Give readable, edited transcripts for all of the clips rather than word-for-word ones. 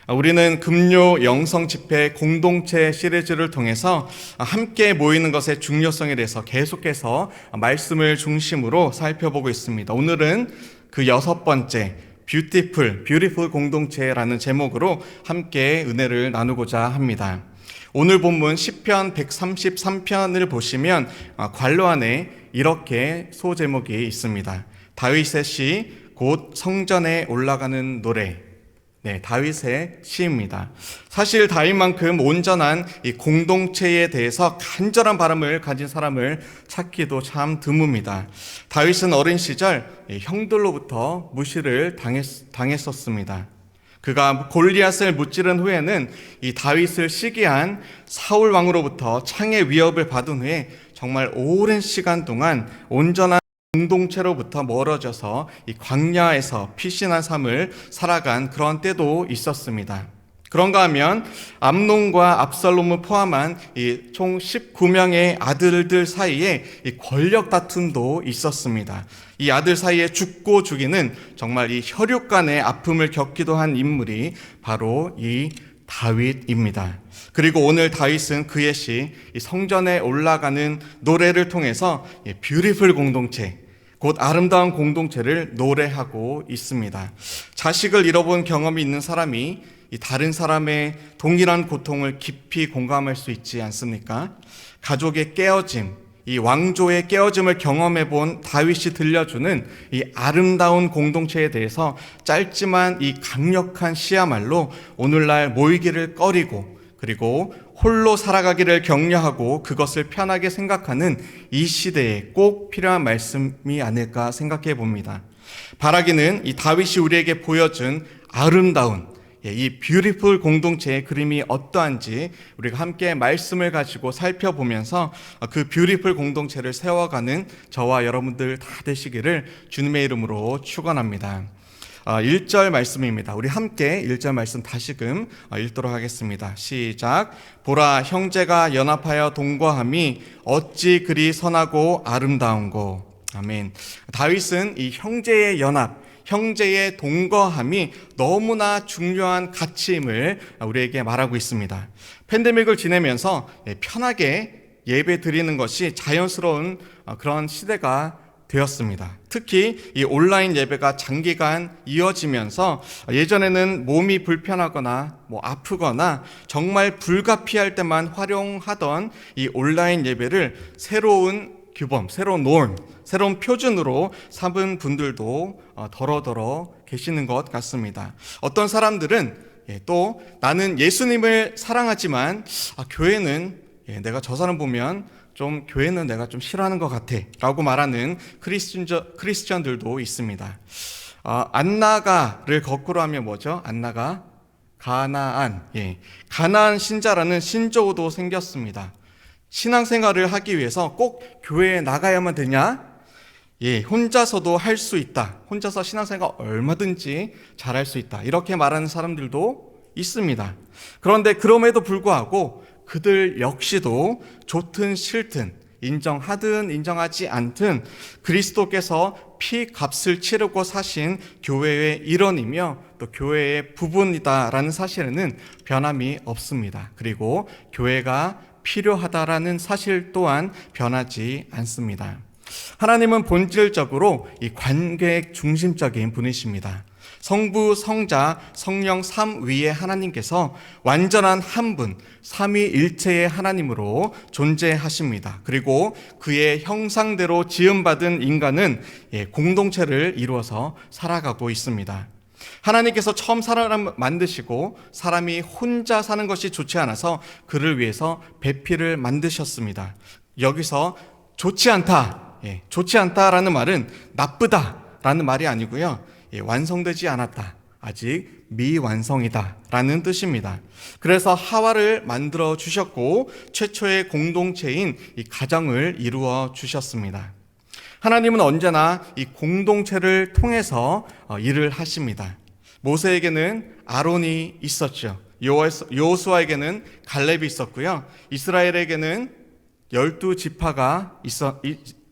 우리는 금요 영성 집회 공동체 시리즈를 통해서 함께 모이는 것의 중요성에 대해서 계속해서 말씀을 중심으로 살펴보고 있습니다. 오늘은 그 6번째 뷰티풀 공동체라는 제목으로 함께 은혜를 나누고자 합니다. 오늘 본문 시편 133편을 보시면 괄호 안에 이렇게 소제목이 있습니다. 다윗의 시, 곧 성전에 올라가는 노래. 다윗의 시입니다. 사실 다윗만큼 온전한 이 공동체에 대해서 간절한 바람을 가진 사람을 찾기도 참 드뭅니다. 다윗은 어린 시절 형들로부터 무시를 당했었습니다. 그가 골리앗을 무찌른 후에는 이 다윗을 시기한 사울 왕으로부터 창의 위협을 받은 후에 정말 오랜 시간 동안 온전한 공동체로부터 멀어져서 이 광야에서 피신한 삶을 살아간 그런 때도 있었습니다. 그런가 하면 암논과 압살롬을 포함한 이 총 19명의 아들들 사이에 이 권력 다툼도 있었습니다. 이 아들 사이에 죽고 죽이는 정말 이 혈육 간의 아픔을 겪기도 한 인물이 바로 이 다윗입니다. 그리고 오늘 다윗은 그의 시, 이 성전에 올라가는 노래를 통해서 뷰티풀 공동체, 곧 아름다운 공동체를 노래하고 있습니다. 자식을 잃어본 경험이 있는 사람이 이 다른 사람의 동일한 고통을 깊이 공감할 수 있지 않습니까? 가족의 깨어짐, 이 왕조의 깨어짐을 경험해 본 다윗이 들려주는 이 아름다운 공동체에 대해서 짧지만 이 강력한 시야말로 오늘날 모이기를 꺼리고 그리고 홀로 살아가기를 격려하고 그것을 편하게 생각하는 이 시대에 꼭 필요한 말씀이 아닐까 생각해 봅니다. 바라기는 이 다윗이 우리에게 보여준 아름다운 이 뷰티풀 공동체의 그림이 어떠한지 우리가 함께 말씀을 가지고 살펴보면서 그 뷰티풀 공동체를 세워가는 저와 여러분들 다 되시기를 주님의 이름으로 축원합니다. 1절 말씀입니다. 우리 함께 1절 말씀 다시금 읽도록 하겠습니다. 시작. 보라, 형제가 연합하여 동거함이 어찌 그리 선하고 아름다운고. 아멘. 다윗은 이 형제의 연합, 형제의 동거함이 너무나 중요한 가치임을 우리에게 말하고 있습니다. 팬데믹을 지내면서 편하게 예배 드리는 것이 자연스러운 그런 시대가 되었습니다. 특히 이 온라인 예배가 장기간 이어지면서 예전에는 몸이 불편하거나 아프거나 정말 불가피할 때만 활용하던 이 온라인 예배를 새로운 규범, 새로운 norm, 새로운 표준으로 삼은 분들도 더러더러 계시는 것 같습니다. 어떤 사람들은 또 나는 예수님을 사랑하지만 교회는 내가 저 사람 보면 교회는 내가 좀 싫어하는 것 같아 라고 말하는 크리스천들도 있습니다. 안나가를 거꾸로 하면 뭐죠? 안나가? 가나안. 가나안 신자라는 신조어도 생겼습니다. 신앙생활을 하기 위해서 꼭 교회에 나가야만 되냐? 혼자서도 할 수 있다. 혼자서 신앙생활 얼마든지 잘할 수 있다. 이렇게 말하는 사람들도 있습니다. 그런데 그럼에도 불구하고 그들 역시도 좋든 싫든 인정하든 인정하지 않든 그리스도께서 피값을 치르고 사신 교회의 일원이며 또 교회의 부분이다라는 사실에는 변함이 없습니다. 그리고 교회가 필요하다라는 사실 또한 변하지 않습니다. 하나님은 본질적으로 이 관계 중심적인 분이십니다. 성부, 성자, 성령 삼위의 하나님께서 완전한 한 분, 삼위일체의 하나님으로 존재하십니다. 그리고 그의 형상대로 지음받은 인간은 공동체를 이루어서 살아가고 있습니다. 하나님께서 처음 사람을 만드시고 사람이 혼자 사는 것이 좋지 않아서 그를 위해서 배필을 만드셨습니다. 여기서 좋지 않다라는 말은 나쁘다라는 말이 아니고요. 완성되지 않았다. 아직 미완성이다 라는 뜻입니다. 그래서 하와를 만들어 주셨고 최초의 공동체인 이 가정을 이루어 주셨습니다. 하나님은 언제나 이 공동체를 통해서 일을 하십니다. 모세에게는 아론이 있었죠. 여호수아에게는 갈렙이 있었고요. 이스라엘에게는 12지파가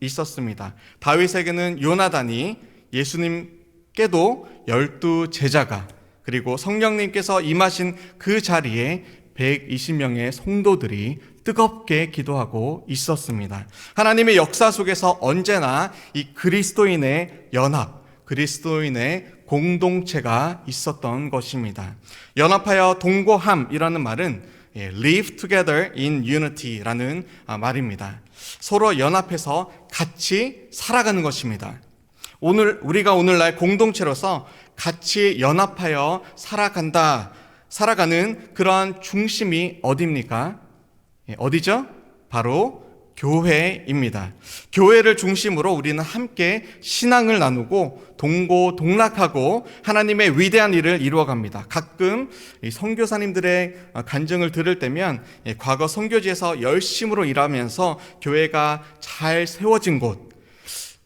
있었습니다. 다윗에게는 요나단이, 예수님께도 12제자가 그리고 성령님께서 임하신 그 자리에 120명의 성도들이 뜨겁게 기도하고 있었습니다. 하나님의 역사 속에서 언제나 이 그리스도인의 연합, 그리스도인의 공동체가 있었던 것입니다. 연합하여 동거함이라는 말은 live together in unity라는 말입니다. 서로 연합해서 같이 살아가는 것입니다. 우리가 오늘날 공동체로서 같이 연합하여 살아가는 그러한 중심이 어디입니까? 어디죠? 바로 교회입니다. 교회를 중심으로 우리는 함께 신앙을 나누고 동고동락하고 하나님의 위대한 일을 이루어갑니다. 가끔 선교사님들의 간증을 들을 때면 과거 선교지에서 열심으로 일하면서 교회가 잘 세워진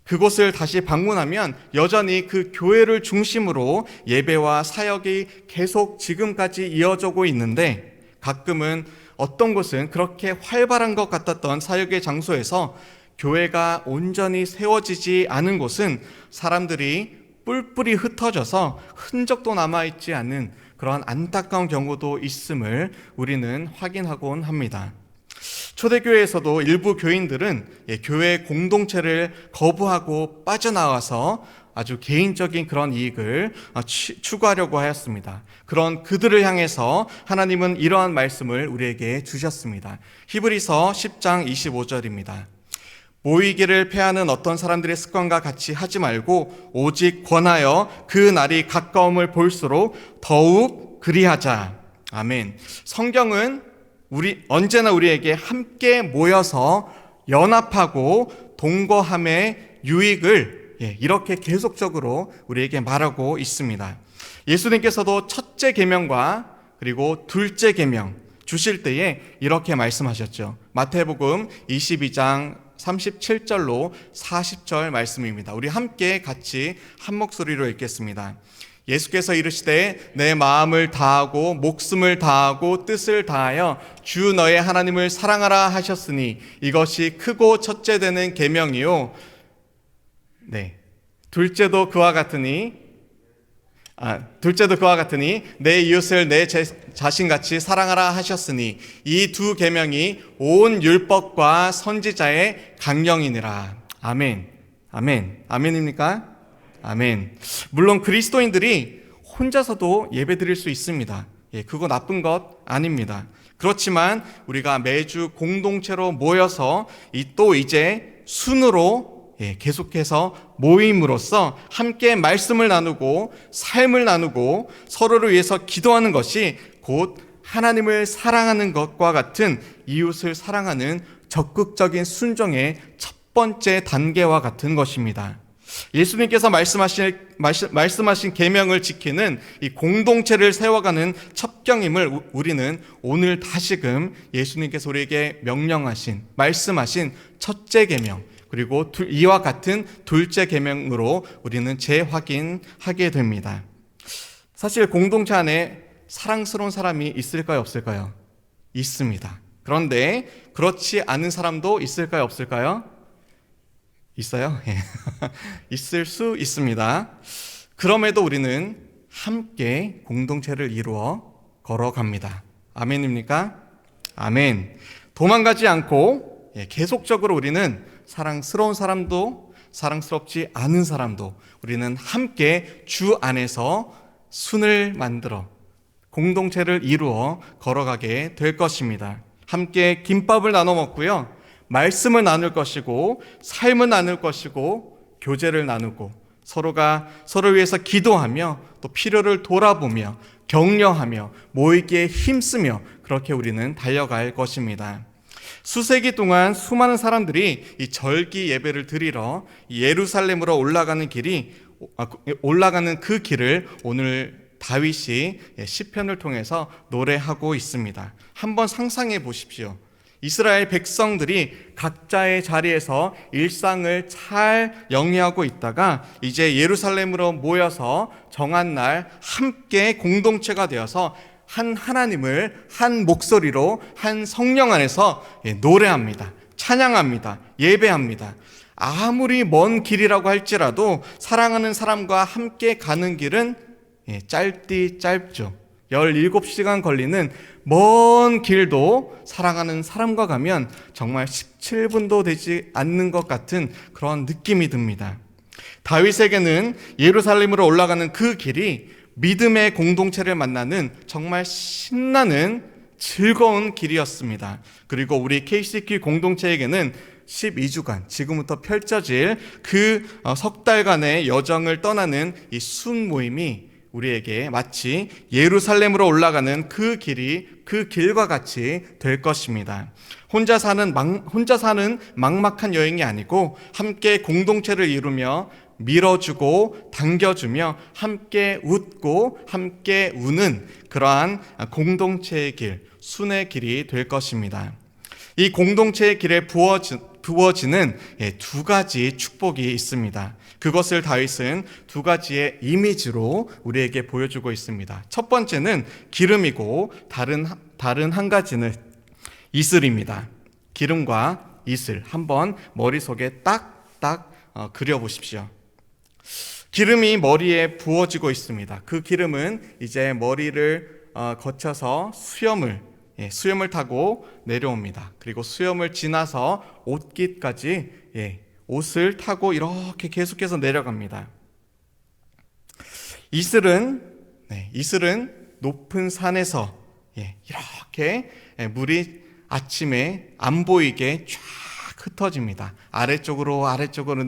그곳을 다시 방문하면 여전히 그 교회를 중심으로 예배와 사역이 계속 지금까지 이어지고 있는데, 가끔은 어떤 곳은 그렇게 활발한 것 같았던 사역의 장소에서 교회가 온전히 세워지지 않은 곳은 사람들이 뿔뿔이 흩어져서 흔적도 남아있지 않는 그런 안타까운 경우도 있음을 우리는 확인하곤 합니다. 초대교회에서도 일부 교인들은 교회 공동체를 거부하고 빠져나와서 아주 개인적인 그런 이익을 추구하려고 하였습니다. 그런 그들을 향해서 하나님은 이러한 말씀을 우리에게 주셨습니다. 히브리서 10장 25절입니다. 모이기를 패하는 어떤 사람들의 습관과 같이 하지 말고 오직 권하여 그 날이 가까움을 볼수록 더욱 그리하자. 아멘. 성경은 언제나 우리에게 함께 모여서 연합하고 동거함의 유익을 이렇게 계속적으로 우리에게 말하고 있습니다. 예수님께서도 첫째 계명과 그리고 둘째 계명 주실 때에 이렇게 말씀하셨죠. 마태복음 22장 37절로 40절 말씀입니다. 우리 함께 같이 한 목소리로 읽겠습니다. 예수께서 이르시되 내 마음을 다하고 목숨을 다하고 뜻을 다하여 주 너의 하나님을 사랑하라 하셨으니 이것이 크고 첫째 되는 계명이요. 둘째도 그와 같으니 내 이웃을 내 자신같이 사랑하라 하셨으니 이 두 계명이 온 율법과 선지자의 강령이니라. 아멘. 아멘. 아멘입니까? 아멘. 물론 그리스도인들이 혼자서도 예배드릴 수 있습니다. 그거 나쁜 것 아닙니다. 그렇지만 우리가 매주 공동체로 모여서 이제 순으로 계속해서 모임으로써 함께 말씀을 나누고 삶을 나누고 서로를 위해서 기도하는 것이 곧 하나님을 사랑하는 것과 같은 이웃을 사랑하는 적극적인 순종의 첫 번째 단계와 같은 것입니다. 예수님께서 말씀하신 계명을 지키는 이 공동체를 세워가는 첩경임을 우리는 오늘 다시금 예수님께서 우리에게 말씀하신 첫째 계명 그리고 이와 같은 둘째 계명으로 우리는 재확인하게 됩니다. 사실 공동체 안에 사랑스러운 사람이 있을까요, 없을까요? 있습니다. 그런데 그렇지 않은 사람도 있을까요, 없을까요? 있어요? 있을 수 있습니다. 그럼에도 우리는 함께 공동체를 이루어 걸어갑니다. 아멘입니까? 아멘. 도망가지 않고 계속적으로 우리는 사랑스러운 사람도 사랑스럽지 않은 사람도 우리는 함께 주 안에서 순을 만들어 공동체를 이루어 걸어가게 될 것입니다. 함께 김밥을 나눠 먹고요. 말씀을 나눌 것이고 삶을 나눌 것이고 교제를 나누고 서로가 서로를 위해서 기도하며 또 필요를 돌아보며 격려하며 모이기에 힘쓰며 그렇게 우리는 달려갈 것입니다. 수세기 동안 수많은 사람들이 이 절기 예배를 드리러 예루살렘으로 올라가는 그 길을 오늘 다윗이 시편을 통해서 노래하고 있습니다. 한번 상상해 보십시오. 이스라엘 백성들이 각자의 자리에서 일상을 잘 영위하고 있다가 이제 예루살렘으로 모여서 정한 날 함께 공동체가 되어서 한 하나님을 한 목소리로 한 성령 안에서 노래합니다. 찬양합니다. 예배합니다. 아무리 먼 길이라고 할지라도 사랑하는 사람과 함께 가는 길은 짧디 짧죠. 17시간 걸리는 먼 길도 사랑하는 사람과 가면 정말 17분도 되지 않는 것 같은 그런 느낌이 듭니다. 다윗에게는 예루살렘으로 올라가는 그 길이 믿음의 공동체를 만나는 정말 신나는 즐거운 길이었습니다. 그리고 우리 KCQ 공동체에게는 12주간 지금부터 펼쳐질 그 석 달간의 여정을 떠나는 이 순모임이 우리에게 마치 예루살렘으로 올라가는 그 길이 그 길과 같이 될 것입니다. 혼자 사는 막막한 여행이 아니고 함께 공동체를 이루며 밀어주고 당겨주며 함께 웃고 함께 우는 그러한 공동체의 길, 순의 길이 될 것입니다. 이 공동체의 길에 부어지는 두 가지 축복이 있습니다. 그것을 다윗은 두 가지의 이미지로 우리에게 보여주고 있습니다. 첫 번째는 기름이고 다른 한 가지는 이슬입니다. 기름과 이슬 한번 머릿속에 딱딱 그려보십시오. 기름이 머리에 부어지고 있습니다. 그 기름은 이제 머리를 거쳐서 수염을 타고 내려옵니다. 그리고 수염을 지나서 옷깃까지 옷을 타고 이렇게 계속해서 내려갑니다. 이슬은 높은 산에서 이렇게 물이 아침에 안 보이게 쫙 흩어집니다. 아래쪽으로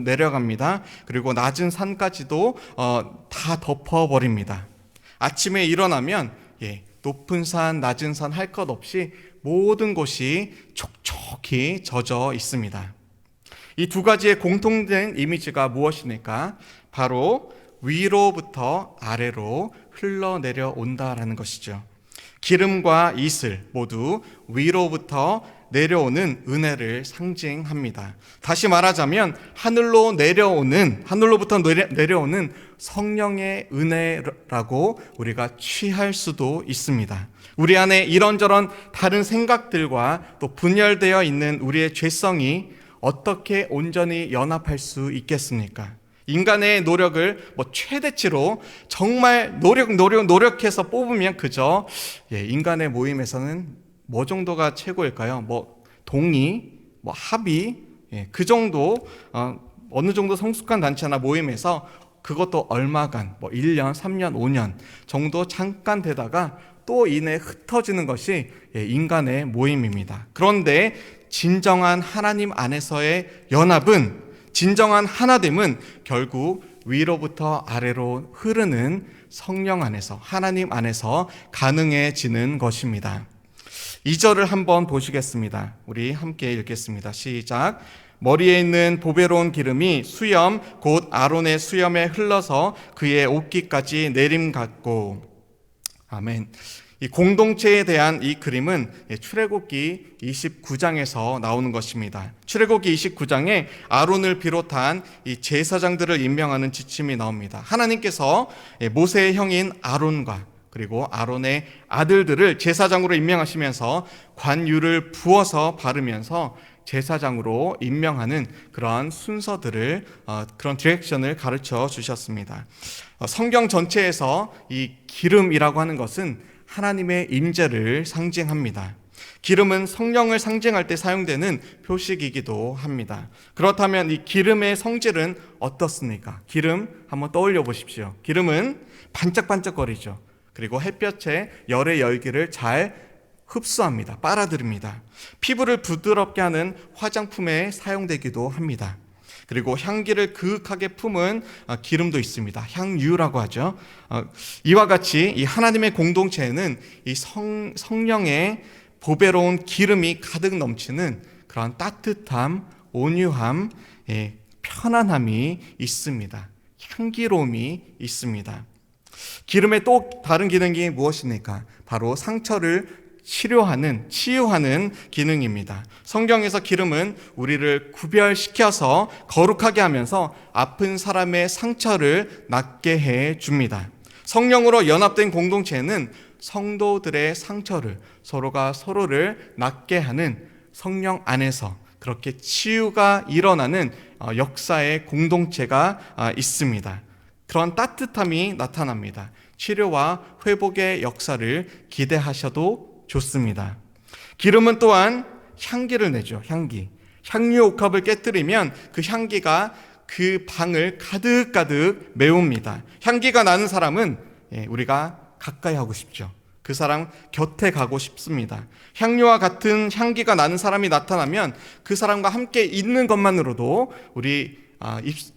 내려갑니다. 그리고 낮은 산까지도 다 덮어버립니다. 아침에 일어나면 높은 산, 낮은 산 할 것 없이 모든 곳이 촉촉히 젖어 있습니다. 이 두 가지의 공통된 이미지가 무엇입니까? 바로 위로부터 아래로 흘러내려온다라는 것이죠. 기름과 이슬 모두 위로부터 내려오는 은혜를 상징합니다. 다시 말하자면 하늘로부터 내려오는 성령의 은혜라고 우리가 취할 수도 있습니다. 우리 안에 이런저런 다른 생각들과 또 분열되어 있는 우리의 죄성이 어떻게 온전히 연합할 수 있겠습니까? 인간의 노력을 최대치로 정말 노력해서 뽑으면 그저 인간의 모임에서는 뭐 정도가 최고일까요? 동의, 합의, 그 정도 어느 정도 성숙한 단체나 모임에서 그것도 얼마간 1년, 3년, 5년 정도 잠깐 되다가 또 이내 흩어지는 것이 인간의 모임입니다. 그런데 진정한 하나님 안에서의 연합은, 진정한 하나됨은 결국 위로부터 아래로 흐르는 성령 안에서, 하나님 안에서 가능해지는 것입니다. 2절을 한번 보시겠습니다. 우리 함께 읽겠습니다. 시작. 머리에 있는 보배로운 기름이 수염 곧 아론의 수염에 흘러서 그의 옷깃까지 내림같고. 아멘. 이 공동체에 대한 이 그림은 출애굽기 29장에서 나오는 것입니다. 출애굽기 29장에 아론을 비롯한 이 제사장들을 임명하는 지침이 나옵니다. 하나님께서 모세의 형인 아론과 그리고 아론의 아들들을 제사장으로 임명하시면서 관유를 부어서 바르면서 제사장으로 임명하는 그러한 순서들을, 그런 디렉션을 가르쳐 주셨습니다. 성경 전체에서 이 기름이라고 하는 것은 하나님의 임재를 상징합니다. 기름은 성령을 상징할 때 사용되는 표식이기도 합니다. 그렇다면 이 기름의 성질은 어떻습니까? 기름 한번 떠올려 보십시오. 기름은 반짝반짝거리죠. 그리고 햇볕에 열의 열기를 잘 흡수합니다. 빨아들입니다. 피부를 부드럽게 하는 화장품에 사용되기도 합니다. 그리고 향기를 그윽하게 품은 기름도 있습니다. 향유라고 하죠. 이와 같이 이 하나님의 공동체에는 이 성령의 보배로운 기름이 가득 넘치는 그런 따뜻함, 온유함, 편안함이 있습니다. 향기로움이 있습니다. 기름의 또 다른 기능이 무엇입니까? 바로 상처를 치유하는 기능입니다. 성경에서 기름은 우리를 구별시켜서 거룩하게 하면서 아픈 사람의 상처를 낫게 해 줍니다. 성령으로 연합된 공동체는 성도들의 상처를, 서로가 서로를 낫게 하는 성령 안에서 그렇게 치유가 일어나는 역사의 공동체가 있습니다. 그런 따뜻함이 나타납니다. 치료와 회복의 역사를 기대하셔도 좋습니다. 기름은 또한 향기를 내죠. 향유 옥합을 깨뜨리면 그 향기가 그 방을 가득가득 메웁니다. 향기가 나는 사람은 우리가 가까이 하고 싶죠. 그 사람 곁에 가고 싶습니다. 향유와 같은 향기가 나는 사람이 나타나면 그 사람과 함께 있는 것만으로도 우리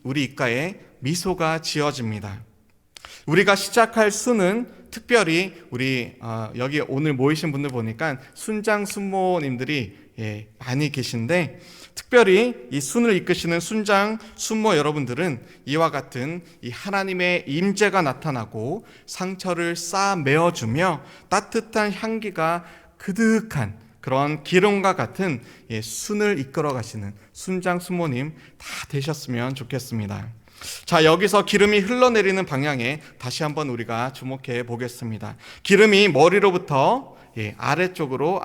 입가에 미소가 지어집니다. 우리가 시작할 수는 특별히 우리 여기 오늘 모이신 분들 보니까 순장 순모님들이 많이 계신데, 특별히 이 순을 이끄시는 순장 순모 여러분들은 이와 같은 이 하나님의 임재가 나타나고 상처를 쌓아 메어주며 따뜻한 향기가 그득한 그런 기름과 같은 순을 이끌어 가시는 순장 순모님 다 되셨으면 좋겠습니다. 자, 여기서 기름이 흘러내리는 방향에 다시 한번 우리가 주목해 보겠습니다. 기름이 머리로부터 아래쪽으로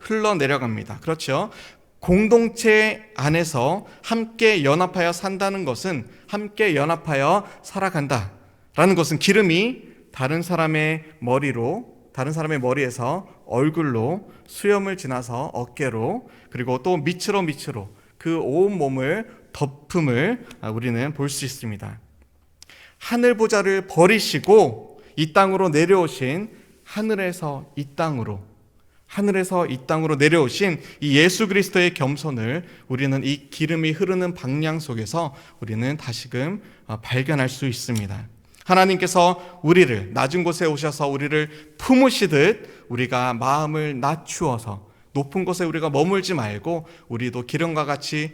흘러내려갑니다. 그렇죠? 공동체 안에서 함께 연합하여 산다는 것은, 함께 연합하여 살아간다라는 것은 기름이 다른 사람의 머리에서 얼굴로, 수염을 지나서 어깨로, 그리고 또 밑으로 그 온 몸을 덮음을 우리는 볼 수 있습니다. 하늘 보좌를 버리시고 이 땅으로 내려오신, 하늘에서 이 땅으로 내려오신 이 예수 그리스도의 겸손을 우리는 이 기름이 흐르는 방향 속에서 우리는 다시금 발견할 수 있습니다. 하나님께서 우리를 낮은 곳에 오셔서 우리를 품으시듯 우리가 마음을 낮추어서 높은 곳에 우리가 머물지 말고 우리도 기름과 같이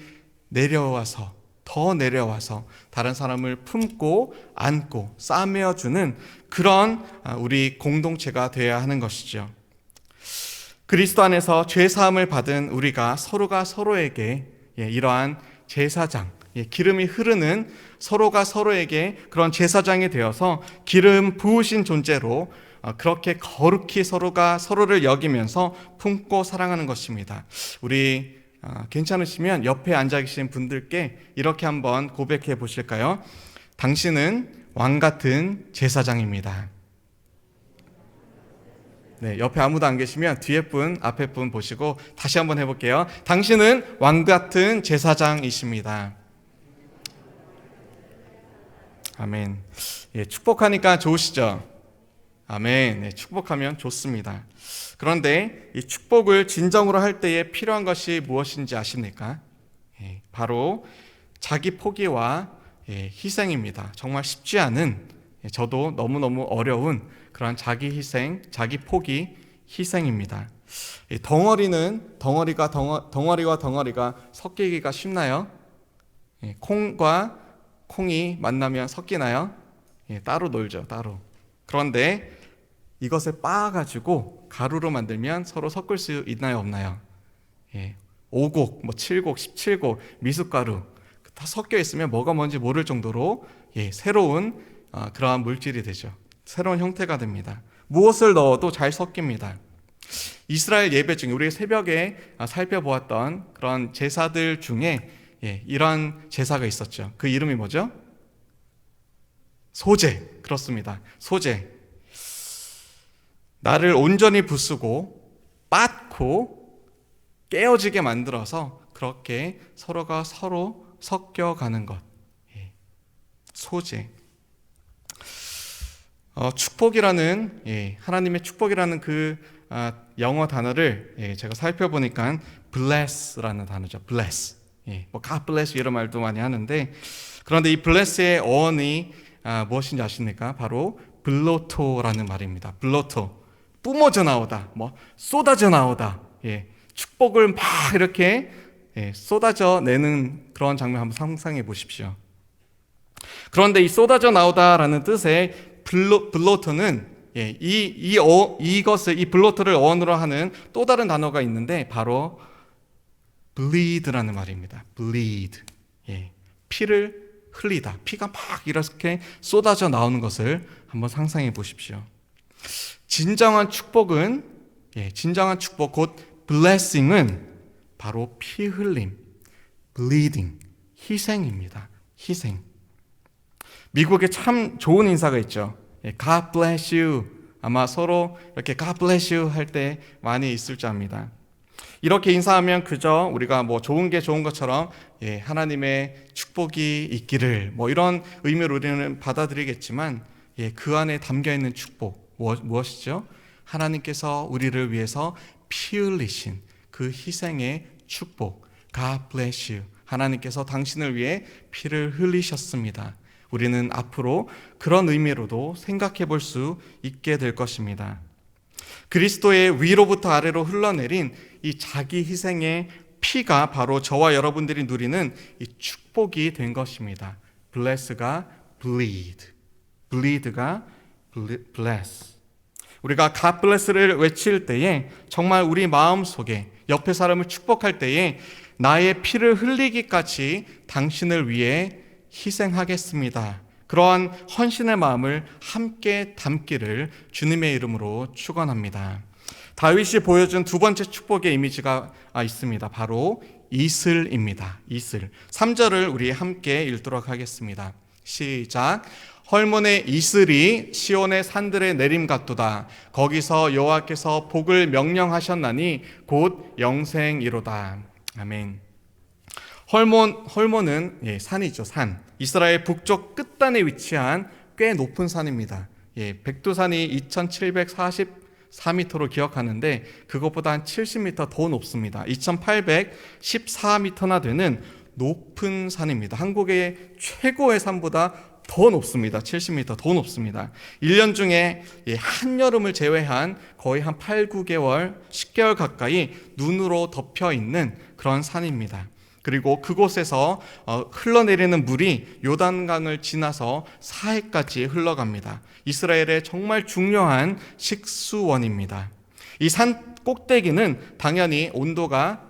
더 내려와서 다른 사람을 품고 안고 싸매어주는 그런 우리 공동체가 되어야 하는 것이죠. 그리스도 안에서 죄사함을 받은 우리가 서로가 서로에게 이러한 제사장, 기름이 흐르는 서로가 서로에게 그런 제사장이 되어서 기름 부으신 존재로 그렇게 거룩히 서로가 서로를 여기면서 품고 사랑하는 것입니다. 우리 괜찮으시면 옆에 앉아 계신 분들께 이렇게 한번 고백해 보실까요? 당신은 왕 같은 제사장입니다. 네, 옆에 아무도 안 계시면 뒤에 분, 앞에 분 보시고 다시 한번 해볼게요. 당신은 왕 같은 제사장이십니다. 아멘. 축복하니까 좋으시죠? 아멘. 네, 축복하면 좋습니다. 그런데 이 축복을 진정으로 할 때에 필요한 것이 무엇인지 아십니까? 바로 자기 포기와 희생입니다. 정말 쉽지 않은, 저도 너무너무 어려운 그런 자기 희생, 자기 포기, 희생입니다. 덩어리와 덩어리가 섞이기가 쉽나요? 콩과 콩이 만나면 섞이나요? 따로 놀죠, 따로. 그런데 이것을 빻아가지고 가루로 만들면 서로 섞을 수 있나요, 없나요? 5곡, 7곡, 17곡 미숫가루 다 섞여 있으면 뭐가 뭔지 모를 정도로 새로운 그러한 물질이 되죠. 새로운 형태가 됩니다. 무엇을 넣어도 잘 섞입니다. 이스라엘 예배 중에 우리 새벽에 살펴보았던 그런 제사들 중에 이런 제사가 있었죠. 그 이름이 뭐죠? 소제. 그렇습니다. 소제. 나를 온전히 부수고 빻고 깨어지게 만들어서 그렇게 서로가 서로 섞여가는 것. 소제. 축복이라는, 하나님의 축복이라는 그 영어 단어를 제가 살펴보니까 bless라는 단어죠. bless. God bless 이런 말도 많이 하는데, 그런데 이 bless의 어원이 무엇인지 아십니까? 바로 블로토라는 말입니다. 블로토. 뿜어져 나오다, 쏟아져 나오다. 축복을 막 이렇게 쏟아져 내는 그런 장면 한번 상상해 보십시오. 그런데 이 쏟아져 나오다라는 뜻의 블로토는 이 블로토를 어원으로 하는 또 다른 단어가 있는데 바로 bleed라는 말입니다. bleed. 피를 흘리다. 피가 막 이렇게 쏟아져 나오는 것을 한번 상상해 보십시오. 진정한 축복, 곧 blessing은 바로 피 흘림, bleeding, 희생입니다. 희생. 미국에 참 좋은 인사가 있죠. God bless you. 아마 서로 이렇게 God bless you 할 때 많이 있을 줄 압니다. 이렇게 인사하면 그저 우리가 뭐 좋은 게 좋은 것처럼 하나님의 축복이 있기를 뭐 이런 의미로 우리는 받아들이겠지만 그 안에 담겨있는 축복 무엇이죠? 하나님께서 우리를 위해서 피 흘리신 그 희생의 축복 God bless you. 하나님께서 당신을 위해 피를 흘리셨습니다. 우리는 앞으로 그런 의미로도 생각해 볼 수 있게 될 것입니다. 그리스도의 위로부터 아래로 흘러내린 이 자기 희생의 피가 바로 저와 여러분들이 누리는 이 축복이 된 것입니다. bless가 bleed, bleed가 bless. 우리가 God bless를 외칠 때에 정말 우리 마음속에 옆에 사람을 축복할 때에 나의 피를 흘리기까지 당신을 위해 희생하겠습니다. 그러한 헌신의 마음을 함께 담기를 주님의 이름으로 축원합니다. 다윗이 보여준 두 번째 축복의 이미지가 있습니다. 바로 이슬입니다. 이슬. 3절을 우리 함께 읽도록 하겠습니다. 시작. 헐몬의 이슬이 시온의 산들에 내림 같도다. 거기서 여호와께서 복을 명령하셨나니 곧 영생이로다. 아멘. 헐몬은 산이죠, 산. 이스라엘 북쪽 끝단에 위치한 꽤 높은 산입니다. 백두산이 2744m로 기억하는데 그것보다 한 70m 더 높습니다. 2814m나 되는 높은 산입니다. 한국의 최고의 산보다 더 높습니다. 70m 더 높습니다. 1년 중에 한여름을 제외한 거의 한 8, 9개월, 10개월 가까이 눈으로 덮여 있는 그런 산입니다. 그리고 그곳에서 흘러내리는 물이 요단강을 지나서 사해까지 흘러갑니다. 이스라엘의 정말 중요한 식수원입니다. 이 산 꼭대기는 당연히 온도가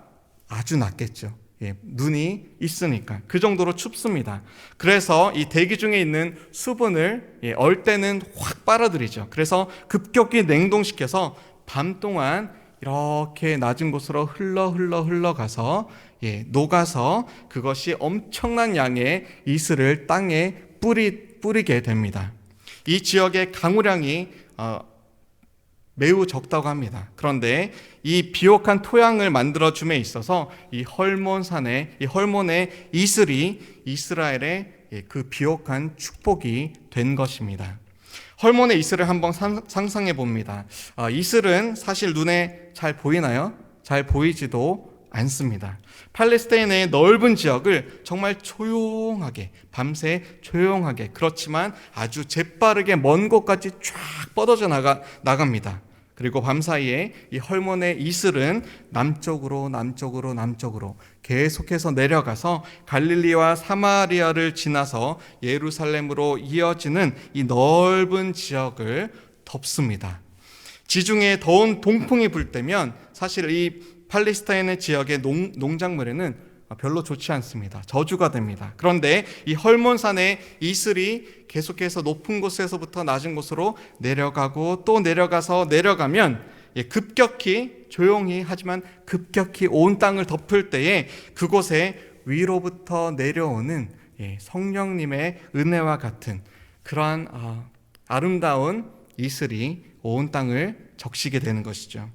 아주 낮겠죠. 눈이 있으니까 그 정도로 춥습니다. 그래서 이 대기 중에 있는 수분을 얼 때는 확 빨아들이죠. 그래서 급격히 냉동시켜서 밤 동안 이렇게 낮은 곳으로 흘러가서 녹아서 그것이 엄청난 양의 이슬을 땅에 뿌리게 됩니다. 이 지역의 강우량이 매우 적다고 합니다. 그런데 이 비옥한 토양을 만들어줌에 있어서 이 헐몬산의 이슬이 이스라엘의 그 비옥한 축복이 된 것입니다. 헐몬의 이슬을 한번 상상해 봅니다. 이슬은 사실 눈에 잘 보이나요? 잘 보이지도 않습니다. 팔레스타인의 넓은 지역을 정말 조용하게, 밤새 조용하게, 그렇지만 아주 재빠르게 먼 곳까지 쫙 뻗어져 나갑니다. 그리고 밤사이에 이 헐몬의 이슬은 남쪽으로 계속해서 내려가서 갈릴리와 사마리아를 지나서 예루살렘으로 이어지는 이 넓은 지역을 덮습니다. 지중해 더운 동풍이 불 때면 사실 이 팔레스타인의 지역의 농작물에는 별로 좋지 않습니다. 저주가 됩니다. 그런데 이 헐몬산의 이슬이 계속해서 높은 곳에서부터 낮은 곳으로 내려가고 또 내려가면 급격히 조용히 하지만 급격히 온 땅을 덮을 때에 그곳에 위로부터 내려오는 성령님의 은혜와 같은 그러한 아름다운 이슬이 온 땅을 적시게 되는 것이죠.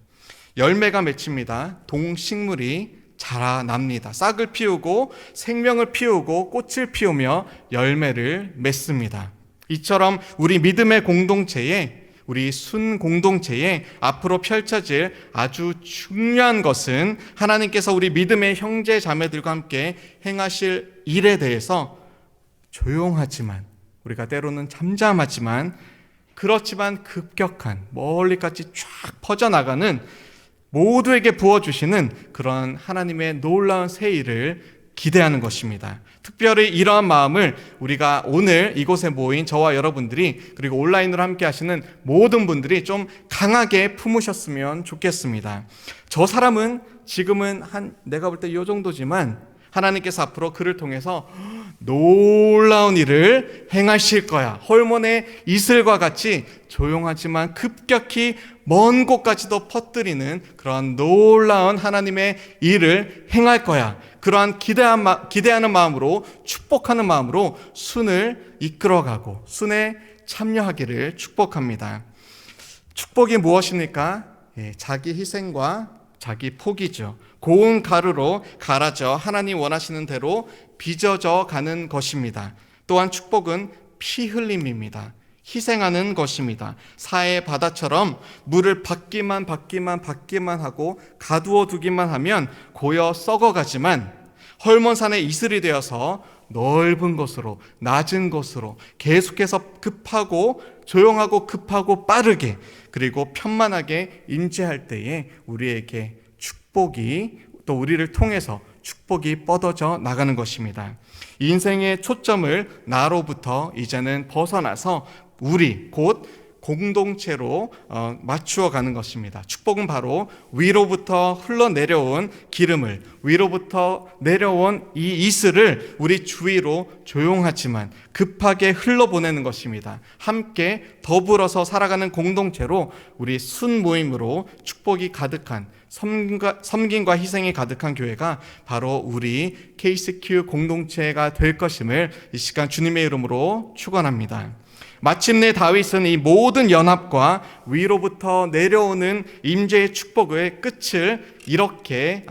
열매가 맺힙니다. 동식물이 자라납니다. 싹을 피우고 생명을 피우고 꽃을 피우며 열매를 맺습니다. 이처럼 우리 믿음의 공동체에, 우리 순 공동체에 앞으로 펼쳐질 아주 중요한 것은 하나님께서 우리 믿음의 형제 자매들과 함께 행하실 일에 대해서 조용하지만, 우리가 때로는 잠잠하지만, 그렇지만 급격한 멀리까지 쫙 퍼져나가는 모두에게 부어주시는 그런 하나님의 놀라운 새 일을 기대하는 것입니다. 특별히 이러한 마음을 우리가 오늘 이곳에 모인 저와 여러분들이, 그리고 온라인으로 함께 하시는 모든 분들이 좀 강하게 품으셨으면 좋겠습니다. 저 사람은 지금은 내가 볼 때 이 정도지만 하나님께서 앞으로 그를 통해서 놀라운 일을 행하실 거야. 헐몬의 이슬과 같이 조용하지만 급격히 먼 곳까지도 퍼뜨리는 그런 놀라운 하나님의 일을 행할 거야. 그러한 기대하는 마음으로, 축복하는 마음으로 순을 이끌어가고 순에 참여하기를 축복합니다. 축복이 무엇입니까? 자기 희생과 자기 포기죠. 고운 가루로 갈아져 하나님 원하시는 대로 빚어져 가는 것입니다. 또한 축복은 피 흘림입니다. 희생하는 것입니다. 사해 바다처럼 물을 받기만 하고 가두어 두기만 하면 고여 썩어가지만 헐몬산의 이슬이 되어서 넓은 곳으로, 낮은 곳으로 계속해서 급하고 조용하고 급하고 빠르게, 그리고 편만하게 임재할 때에 우리에게 축복이, 또 우리를 통해서 축복이 뻗어져 나가는 것입니다. 인생의 초점을 나로부터 이제는 벗어나서 우리 곧 공동체로 맞추어 가는 것입니다. 축복은 바로 위로부터 흘러내려온 기름을, 위로부터 내려온 이 이슬을 우리 주위로 조용하지만 급하게 흘러보내는 것입니다. 함께 더불어서 살아가는 공동체로 우리 순모임으로 축복이 가득한, 섬김과 희생이 가득한 교회가 바로 우리 KCQ 공동체가 될 것임을 이 시간 주님의 이름으로 축원합니다. 마침내 다윗은 이 모든 연합과 위로부터 내려오는 임재의 축복의 끝을 이렇게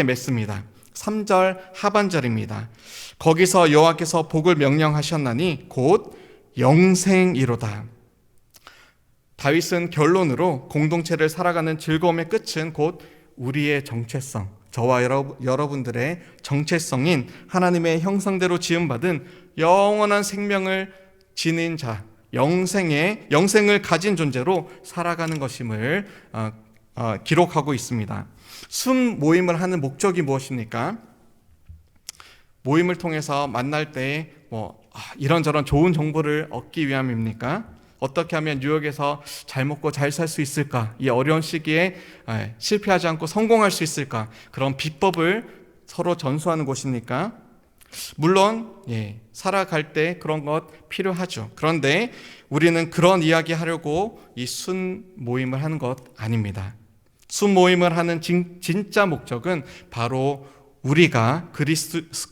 맺습니다. 3절 하반절입니다. 거기서 여호와께서 복을 명령하셨나니 곧 영생이로다. 다윗은 결론으로 공동체를 살아가는 즐거움의 끝은 곧 우리의 정체성, 저와 여러분들의 정체성인 하나님의 형상대로 지음받은 영원한 생명을 지닌 자, 영생을 가진 존재로 살아가는 것임을 기록하고 있습니다. 순 모임을 하는 목적이 무엇입니까? 모임을 통해서 만날 때 이런저런 좋은 정보를 얻기 위함입니까? 어떻게 하면 뉴욕에서 잘 먹고 잘 살 수 있을까? 이 어려운 시기에 실패하지 않고 성공할 수 있을까? 그런 비법을 서로 전수하는 곳입니까? 물론 살아갈 때 그런 것 필요하죠. 그런데 우리는 그런 이야기 하려고 이 순 모임을 하는 것 아닙니다. 순 모임을 하는 진짜 목적은 바로 우리가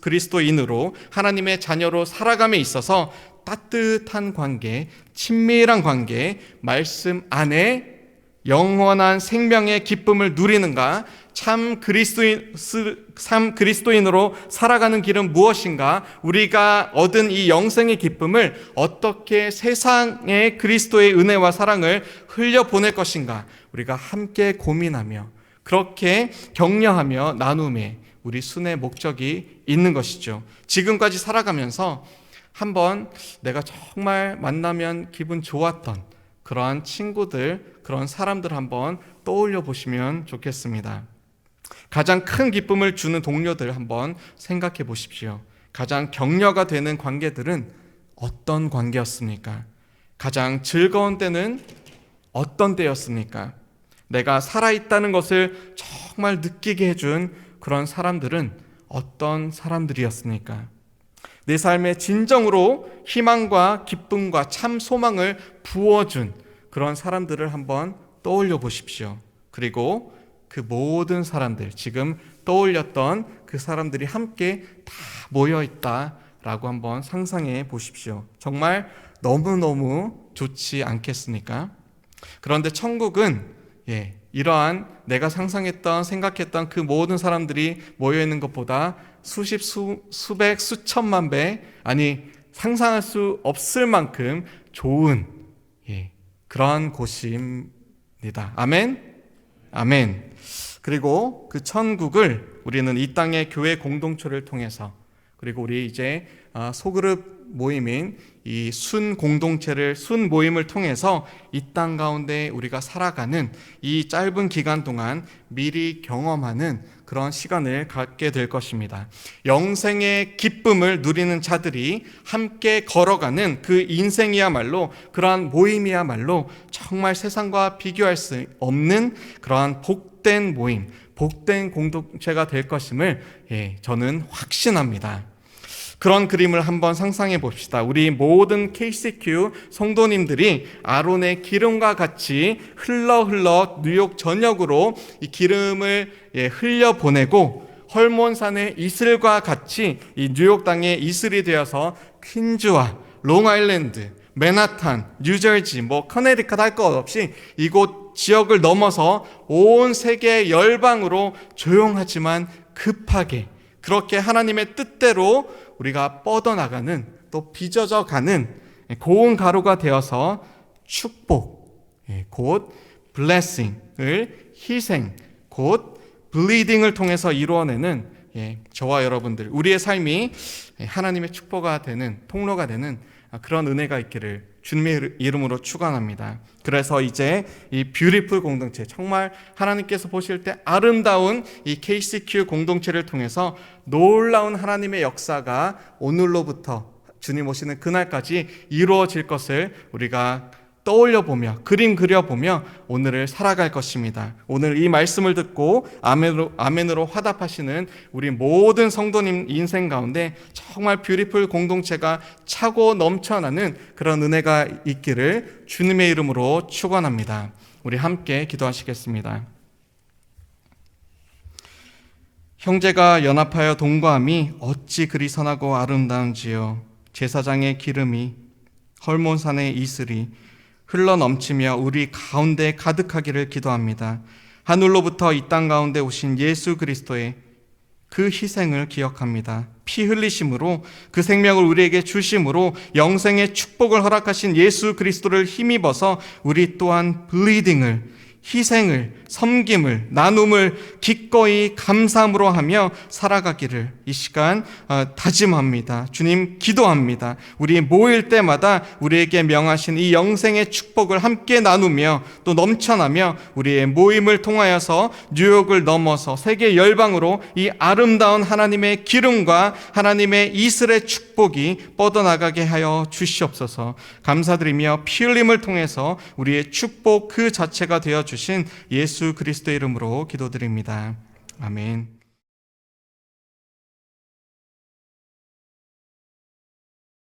그리스도인으로 하나님의 자녀로 살아감에 있어서 따뜻한 관계, 친밀한 관계, 말씀 안에 영원한 생명의 기쁨을 누리는가, 참 그리스도인으로 살아가는 길은 무엇인가, 우리가 얻은 이 영생의 기쁨을 어떻게 세상에 그리스도의 은혜와 사랑을 흘려보낼 것인가, 우리가 함께 고민하며 그렇게 격려하며 나눔에 우리 순의 목적이 있는 것이죠. 지금까지 살아가면서 한번 내가 정말 만나면 기분 좋았던 그러한 친구들, 그런 사람들 한번 떠올려 보시면 좋겠습니다. 가장 큰 기쁨을 주는 동료들 한번 생각해 보십시오. 가장 격려가 되는 관계들은 어떤 관계였습니까? 가장 즐거운 때는 어떤 때였습니까? 내가 살아있다는 것을 정말 느끼게 해준 그런 사람들은 어떤 사람들이었습니까? 내 삶에 진정으로 희망과 기쁨과 참 소망을 부어준 그런 사람들을 한번 떠올려 보십시오. 그리고 그 모든 사람들, 지금 떠올렸던 그 사람들이 함께 다 모여있다라고 한번 상상해 보십시오. 정말 너무너무 좋지 않겠습니까? 그런데 천국은 이러한 내가 상상했던, 생각했던 그 모든 사람들이 모여있는 것보다 수십, 수백, 수천만 배, 아니 상상할 수 없을 만큼 좋은 그러한 곳입니다. 아멘? 아멘. 그리고 그 천국을 우리는 이 땅의 교회 공동체를 통해서, 그리고 우리 이제 소그룹 모임인 이 순 공동체를, 순 모임을 통해서 이 땅 가운데 우리가 살아가는 이 짧은 기간 동안 미리 경험하는 그런 시간을 갖게 될 것입니다. 영생의 기쁨을 누리는 자들이 함께 걸어가는 그 인생이야말로, 그러한 모임이야말로 정말 세상과 비교할 수 없는 그러한 복된 모임, 복된 공동체가 될 것임을 저는 확신합니다. 그런 그림을 한번 상상해 봅시다. 우리 모든 KCQ 성도님들이 아론의 기름과 같이 흘러 뉴욕 전역으로 이 기름을 흘려보내고 헐몬산의 이슬과 같이 이 뉴욕 땅의 이슬이 되어서 퀸즈와 롱아일랜드, 맨하탄, 뉴저지, 커네리컷 할 것 없이 이곳 지역을 넘어서 온 세계 열방으로 조용하지만 급하게 그렇게 하나님의 뜻대로 우리가 뻗어나가는, 또 빚어져가는 고운 가루가 되어서 축복, 곧 블레싱을, 희생, 곧 블리딩을 통해서 이루어내는 저와 여러분들, 우리의 삶이 하나님의 축복가 되는, 통로가 되는 그런 은혜가 있기를 주님의 이름으로 축원합니다. 그래서 이제 이 뷰티풀 공동체, 정말 하나님께서 보실 때 아름다운 이 KCQ 공동체를 통해서 놀라운 하나님의 역사가 오늘로부터 주님 오시는 그날까지 이루어질 것을 우리가 떠올려보며, 그림 그려보며 오늘을 살아갈 것입니다. 오늘 이 말씀을 듣고 아멘으로 화답하시는 우리 모든 성도님 인생 가운데 정말 뷰티풀 공동체가 차고 넘쳐나는 그런 은혜가 있기를 주님의 이름으로 축원합니다. 우리 함께 기도하시겠습니다. 형제가 연합하여 동거함이 어찌 그리 선하고 아름다운지요. 제사장의 기름이, 헐몬산의 이슬이 흘러넘치며 우리 가운데 가득하기를 기도합니다. 하늘로부터 이 땅 가운데 오신 예수 그리스도의 그 희생을 기억합니다. 피 흘리심으로, 그 생명을 우리에게 주심으로 영생의 축복을 허락하신 예수 그리스도를 힘입어서 우리 또한 블리딩을, 희생을, 섬김을, 나눔을 기꺼이 감사함으로 하며 살아가기를 이 시간 다짐합니다. 주님, 기도합니다. 우리 모일 때마다 우리에게 명하신 이 영생의 축복을 함께 나누며 또 넘쳐나며 우리의 모임을 통하여서 뉴욕을 넘어서 세계 열방으로 이 아름다운 하나님의 기름과 하나님의 이슬의 축복이 뻗어나가게 하여 주시옵소서. 감사드리며 피 흘림을 통해서 우리의 축복 그 자체가 되어 주신 예수 그리스도의 이름으로 기도드립니다. 아멘.